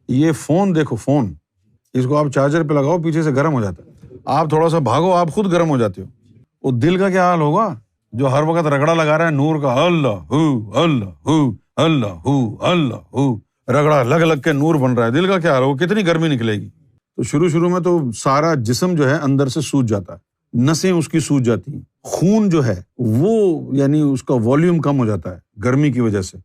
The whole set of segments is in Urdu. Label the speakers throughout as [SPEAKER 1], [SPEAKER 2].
[SPEAKER 1] یہ فون دیکھو، فون اس کو آپ چارجر پہ لگاؤ، پیچھے سے گرم ہو جاتا ہے، آپ تھوڑا سا بھاگو آپ خود گرم ہو جاتے ہو۔ وہ دل کا کیا حال ہوگا جو ہر وقت رگڑا لگا رہا ہے نور کا، اللہ ہو اللہ ہو اللہ ہو اللہ ہو، رگڑا لگ لگ کے نور بن رہا ہے، دل کا کیا حال ہوگا، کتنی گرمی نکلے گی۔ تو شروع میں تو سارا جسم جو ہے اندر سے سوج جاتا ہے، نسیں اس کی سوج جاتی ہیں، خون جو ہے وہ یعنی اس کا والیوم کم ہو جاتا ہے گرمی کی وجہ سے۔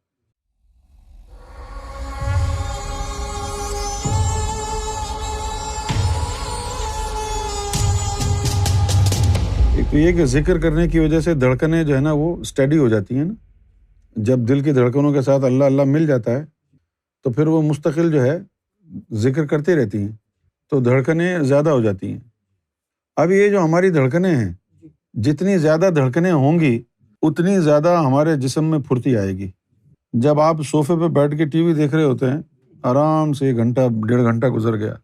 [SPEAKER 1] ایک تو یہ کہ ذکر کرنے کی وجہ سے دھڑکنیں جو ہے نا وہ اسٹڈی ہو جاتی ہیں نا، جب دل کی دھڑکنوں کے ساتھ اللہ اللہ مل جاتا ہے تو پھر وہ مستقل جو ہے ذکر کرتی رہتی ہیں، تو دھڑکنیں زیادہ ہو جاتی ہیں۔ اب یہ جو ہماری دھڑکنیں ہیں، جتنی زیادہ دھڑکنیں ہوں گی اتنی زیادہ ہمارے جسم میں پھرتی آئے گی۔ جب آپ صوفے پہ بیٹھ کے ٹی وی دیکھ رہے ہوتے ہیں، آرام سے 1 گھنٹہ 1.5 گھنٹہ گزر گیا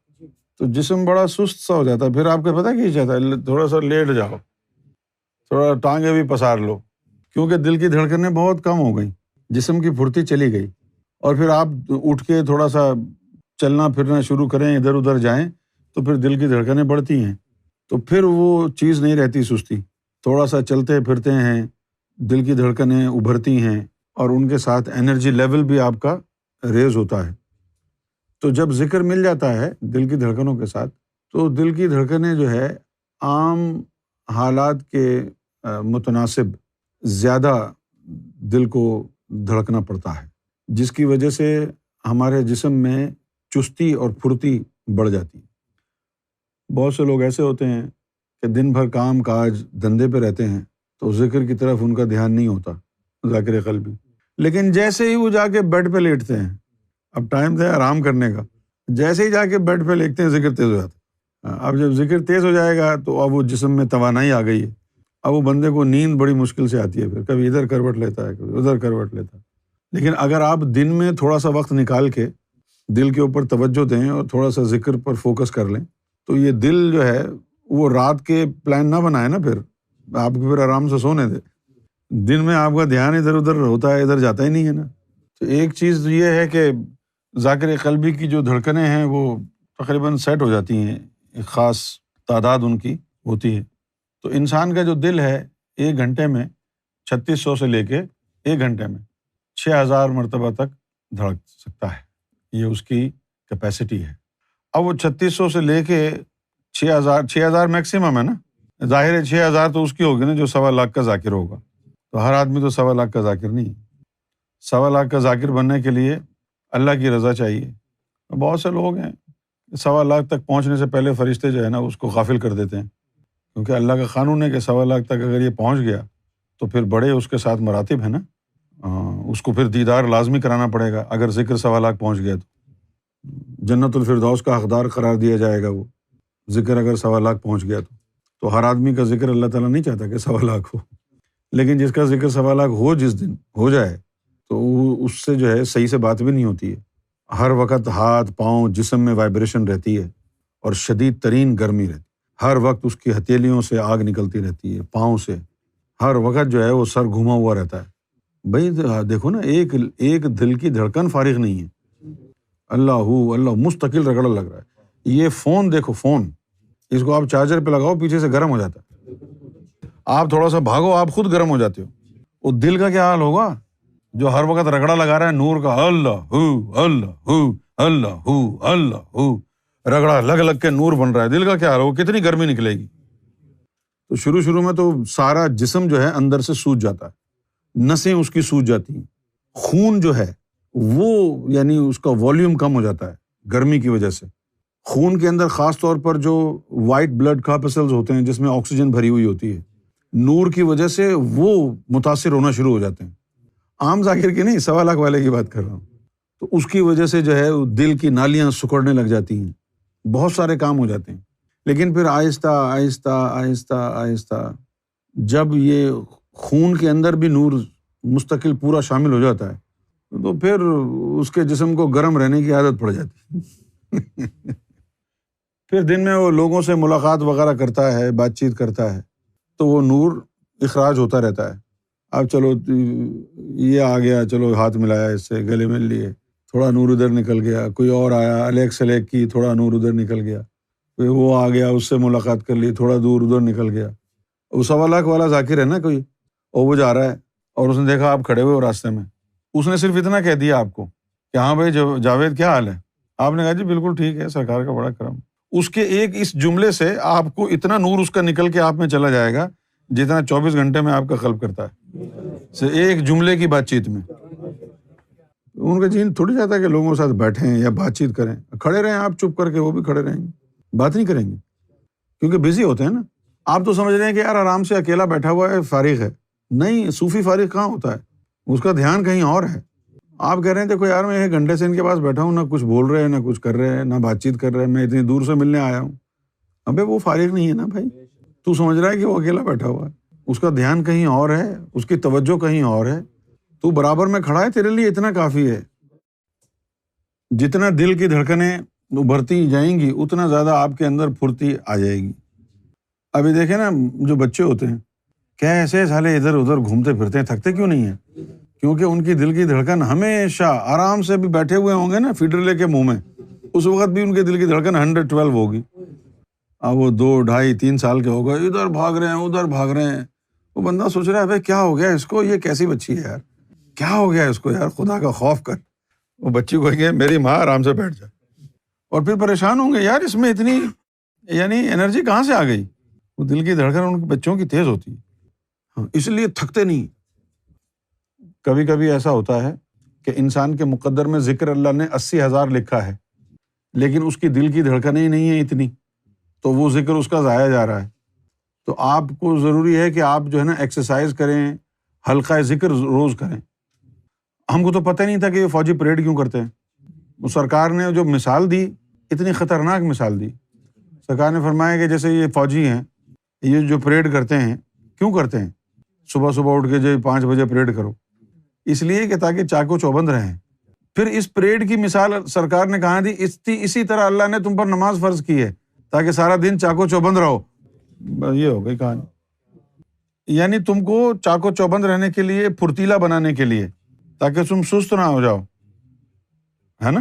[SPEAKER 1] تو جسم بڑا سست سا ہو جاتا ہے، پھر آپ کو پتہ کیا چاہتا ہے، تھوڑا سا لیٹ جاؤ، تھوڑا ٹانگیں بھی پسار لو، کیونکہ دل کی دھڑکنیں بہت کم ہو گئیں، جسم کی پھرتی چلی گئی، اور پھر آپ اٹھ کے تھوڑا سا چلنا پھرنا شروع کریں، ادھر ادھر جائیں تو پھر دل کی دھڑکنیں بڑھتی ہیں، تو پھر وہ چیز نہیں رہتی سستی، تھوڑا سا چلتے پھرتے ہیں، دل کی دھڑکنیں ابھرتی ہیں اور ان کے ساتھ انرجی لیول بھی آپ کا ریز ہوتا ہے۔ تو جب ذکر مل جاتا ہے دل کی دھڑکنوں کے ساتھ تو دل کی دھڑکنیں جو ہے عام حالات کے متناسب زیادہ دل کو دھڑکنا پڑتا ہے، جس کی وجہ سے ہمارے جسم میں چستی اور پھرتی بڑھ جاتی ہے۔ بہت سے لوگ ایسے ہوتے ہیں کہ دن بھر کام کاج دھندے پہ رہتے ہیں تو ذکر کی طرف ان کا دھیان نہیں ہوتا، ذاکر قلبی، لیکن جیسے ہی وہ جا کے بیڈ پہ لیٹتے ہیں، اب ٹائم ہے آرام کرنے کا، جیسے ہی جا کے بیڈ پہ لیٹتے ہیں ذکر تیز ہو جاتا ہے۔ اب جب ذکر تیز ہو جائے گا تو اب وہ جسم میں توانائی آ گئی ہے، اب وہ بندے کو نیند بڑی مشکل سے آتی ہے، پھر کبھی ادھر کروٹ لیتا ہے کبھی ادھر کروٹ لیتا ہے۔ لیکن اگر آپ دن میں تھوڑا سا وقت نکال کے دل کے اوپر توجہ دیں اور تھوڑا سا ذکر پر فوکس کر لیں تو یہ دل جو ہے وہ رات کے پلان نہ بنائے نا، پھر آپ کو پھر آرام سے سونے دے، دن میں آپ کا دھیان ادھر ادھر ہوتا ہے، ادھر جاتا ہی نہیں ہے نا۔ تو ایک چیز یہ ہے کہ ذاکر قلبی کی جو دھڑکنیں ہیں وہ تقریباً سیٹ ہو جاتی ہیں، ایک خاص تعداد ان کی ہوتی ہے۔ تو انسان کا جو دل ہے 1 گھنٹے میں 3600 سے لے کے 1 گھنٹے میں 6000 مرتبہ تک دھڑک سکتا ہے، یہ اس کی کیپیسٹی ہے۔ اب وہ 3600 سے لے کے 6000 میکسیمم ہے نا، ظاہر ہے 6000 تو اس کی ہوگی نا جو 1.25 لاکھ کا ذاکر ہوگا، تو ہر آدمی تو 1.25 لاکھ کا ذاکر نہیں ہے۔ 1.25 لاکھ کا ذاکر بننے کے لیے اللہ کی رضا چاہیے۔ بہت سے لوگ ہیں 1.25 لاکھ تک پہنچنے سے پہلے فرشتے جو ہے نا اس کو غافل کر دیتے ہیں، کیونکہ اللہ کا قانون ہے کہ 1.25 لاکھ تک اگر یہ پہنچ گیا تو پھر بڑے اس کے ساتھ مراتب ہیں نا، اس کو پھر دیدار لازمی کرانا پڑے گا۔ اگر ذکر 1.25 لاکھ پہنچ گیا تو جنت الفردوس کا حقدار قرار دیا جائے گا، وہ ذکر اگر 1.25 لاکھ پہنچ گیا تو ہر آدمی کا ذکر اللہ تعالیٰ نہیں چاہتا کہ 1.25 لاکھ ہو، لیکن جس کا ذکر 1.25 لاکھ ہو جس دن ہو جائے تو اس سے جو ہے صحیح سے بات بھی نہیں ہوتی ہے، ہر وقت ہاتھ پاؤں جسم میں وائبریشن رہتی ہے اور شدید ترین گرمی رہتی ہے، ہر وقت اس کی ہتھیلیوں سے آگ نکلتی رہتی ہے، پاؤں سے ہر وقت جو ہے وہ سر گھوما ہوا رہتا ہے۔ بھائی دیکھو نا، ایک دل کی دھڑکن فارغ نہیں ہے، اللہ مستقل رگڑا لگ رہا ہے۔ یہ فون دیکھو، فون اس کو آپ چارجر پہ لگاؤ، پیچھے سے گرم ہو جاتا ہے، آپ تھوڑا سا بھاگو آپ خود گرم ہو جاتے ہو۔ وہ دل کا کیا حال ہوگا جو ہر وقت رگڑا لگا رہا ہے نور کا، اللہ ہو اللہ ہو اللہ ہو اللہ ہو، رگڑا لگ لگ کے نور بن رہا ہے، دل کا کیا حال ہوگا، کتنی گرمی نکلے گی۔ تو شروع میں تو سارا جسم جو ہے اندر سے سوج جاتا ہے، نسیں اس کی سوج جاتی ہیں، خون جو ہے وہ یعنی اس کا والیوم کم ہو جاتا ہے گرمی کی وجہ سے۔ خون کے اندر خاص طور پر جو وائٹ بلڈ کارپسلز ہوتے ہیں جس میں آکسیجن بھری ہوئی ہوتی ہے، نور کی وجہ سے وہ متاثر ہونا شروع ہو جاتے ہیں۔ عام ذاکر کی نہیں، 1.25 لاکھ والے کی بات کر رہا ہوں۔ تو اس کی وجہ سے جو ہے دل کی نالیاں سکڑنے لگ جاتی ہیں، بہت سارے کام ہو جاتے ہیں۔ لیکن پھر آہستہ آہستہ آہستہ آہستہ جب یہ خون کے اندر بھی نور مستقل پورا شامل ہو جاتا ہے تو پھر اس کے جسم کو گرم رہنے کی عادت پڑ جاتی ہے۔ پھر دن میں وہ لوگوں سے ملاقات وغیرہ کرتا ہے، بات چیت کرتا ہے تو وہ نور اخراج ہوتا رہتا ہے۔ اب چلو یہ آ گیا، چلو ہاتھ ملایا، اس سے گلے مل لیے، تھوڑا نور ادھر نکل گیا، کوئی اور آیا الیک سلیک کی، تھوڑا نور ادھر نکل گیا، کوئی وہ آ گیا اس سے ملاقات کر لی، تھوڑا دور ادھر نکل گیا۔ وہ 1.25 والا ذاکر ہے نا کوئی، اور وہ جا رہا ہے اور اس نے دیکھا آپ کھڑے ہوئے ہو راستے میں، اس نے صرف اتنا کہہ دیا آپ کو کہ ہاں بھائی جاوید کیا حال ہے؟ آپ نے کہا جی بالکل ٹھیک ہے، سرکار کا بڑا کرم۔ اس کے ایک اس جملے سے آپ کو اتنا نور اس کا نکل کے آپ میں چلا جائے گا جتنا 24 گھنٹے میں آپ کا قلب کرتا ہے، ایک جملے کی بات چیت میں۔ ان کا جین تھوڑی چاہتا ہے کہ لوگوں کے ساتھ بیٹھیں یا بات چیت کریں، کھڑے رہیں آپ چپ کر کے، وہ بھی کھڑے رہیں گے، بات نہیں کریں گے کیونکہ بزی ہوتے ہیں نا۔ آپ تو سمجھ رہے ہیں کہ یار آرام سے اکیلا بیٹھا ہوا ہے، فارغ ہے۔ نہیں، صوفی فارغ کہاں ہوتا ہے، اس کا دھیان کہیں اور ہے۔ آپ کہہ رہے ہیں دیکھو یار میں 1 گھنٹے سے ان کے پاس بیٹھا ہوں، نہ کچھ بول رہے ہیں، نہ کچھ کر رہے ہیں، نہ بات چیت کر رہے ہیں، میں اتنی دور سے ملنے آیا ہوں۔ ابے وہ فارغ نہیں ہے نا بھائی، تو سمجھ رہا ہے کہ وہ اکیلا بیٹھا ہوا ہے، اس کا دھیان کہیں اور ہے، اس کی توجہ کہیں اور ہے۔ تو برابر میں کھڑا ہے، تیرے لیے اتنا کافی ہے۔ جتنا دل کی دھڑکنیں ابھرتی جائیں گی اتنا زیادہ آپ کے اندر پھرتی آ جائے گی۔ ابھی دیکھیں نا، جو بچے ہوتے ہیں کیا ایسے سالے ادھر ادھر گھومتے پھرتے ہیں، تھکتے کیوں نہیں ہیں؟ کیونکہ ان کی دل کی دھڑکن ہمیشہ آرام سے بھی بیٹھے ہوئے ہوں گے نا فیڈر لے کے منہ میں، اس وقت بھی ان کے دل کی دھڑکن 112 ہوگی۔ اب وہ 2, 2.5, 3 سال کے ہو گئے، ادھر بھاگ رہے ہیں ادھر بھاگ رہے ہیں، وہ بندہ سوچ رہا ہے بھائی کیا ہو گیا اس کو، یہ کیسی بچی ہے یار، کیا ہو گیا اس کو یار، خدا کا خوف کر۔ وہ بچی کو کہیں میری ماں آرام سے بیٹھ جائے، اور پھر پریشان ہوں گے یار اس میں اتنی انرجی کہاں سے آ گئی۔ وہ دل کی دھڑکن ان کے بچوں کی تیز ہوتی ہے، اس لیے تھکتے نہیں۔ کبھی کبھی ایسا ہوتا ہے کہ انسان کے مقدر میں ذکر اللہ نے 80,000 لکھا ہے، لیکن اس کی دل کی دھڑکنیں ہی نہیں ہیں اتنی، تو وہ ذکر اس کا ضائع جا رہا ہے۔ تو آپ کو ضروری ہے کہ آپ جو ہے نا ایکسرسائز کریں، حلقہ ذکر روز کریں۔ ہم کو تو پتہ نہیں تھا کہ یہ فوجی پریڈ کیوں کرتے ہیں۔ وہ سرکار نے جو مثال دی، اتنی خطرناک مثال دی۔ سرکار نے فرمایا کہ جیسے یہ فوجی ہیں، یہ جو پریڈ کرتے ہیں، کیوں کرتے ہیں؟ صبح صبح اٹھ کے جو 5 بجے پریڈ کرو، اس لیے کہ تاکہ چاق و چوبند رہیں۔ پھر اس پریڈ کی مثال سرکار نے کہاں دی، اسی طرح اللہ نے تم پر نماز فرض کی ہے تاکہ سارا دن چاق و چوبند رہو۔ یہ ہو گئی کہانی، یعنی تم کو چاق و چوبند رہنے کے لیے، پھرتیلا بنانے کے لیے، تاکہ تم سست نہ ہو جاؤ، ہے نا۔